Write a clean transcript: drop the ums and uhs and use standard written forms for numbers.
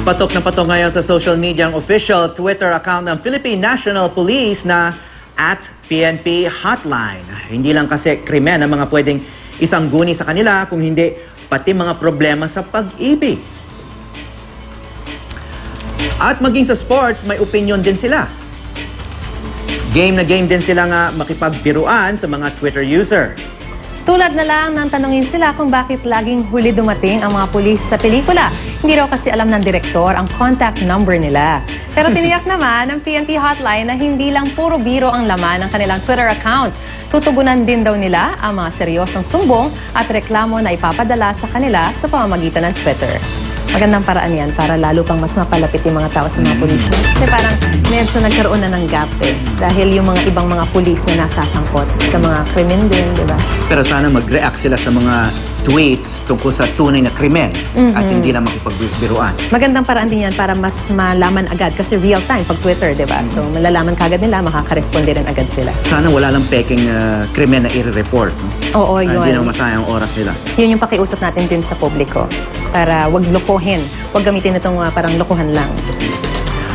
Patok na patok ngayon sa social media ang official Twitter account ng Philippine National Police na @PNP Hotline. Hindi lang kasi krimen ang mga pwedeng isangguni sa kanila, kung hindi pati mga problema sa pag-ibig. At maging sa sports, may opinion din sila. Game na game din sila nga makipagbiruan sa mga Twitter user. Tulad na lang nang tanungin sila kung bakit laging huli dumating ang mga pulis sa pelikula. Hindi raw kasi alam ng direktor ang contact number nila. Pero tiniyak naman ng PNP Hotline na hindi lang puro biro ang laman ng kanilang Twitter account. Tutugunan din daw nila ang mga seryosong sumbong at reklamo na ipapadala sa kanila sa pamamagitan ng Twitter. Magandang paraan yan para lalo pang mas mapalapit yung mga tao sa mga pulis. Kasi parang medyo nagkaroon na ng gap dahil yung mga ibang mga pulis na nasasangkot sa mga krimen din, di ba? Pero sana mag-react sila sa mga tweets tungkol sa tunay na krimen at hindi lang makipagbiruan. Magandang paraan din yan para mas malaman agad kasi real time pag Twitter, di ba? So malalaman kagad nila, makakaresponde rin agad sila. Sana wala lang peking krimen na i-report. No? Oo, yun. Hindi na masayang oras nila. Yun yung pakiusap natin din sa publiko para wag lokohin. Wag gamitin itong parang lokohan lang.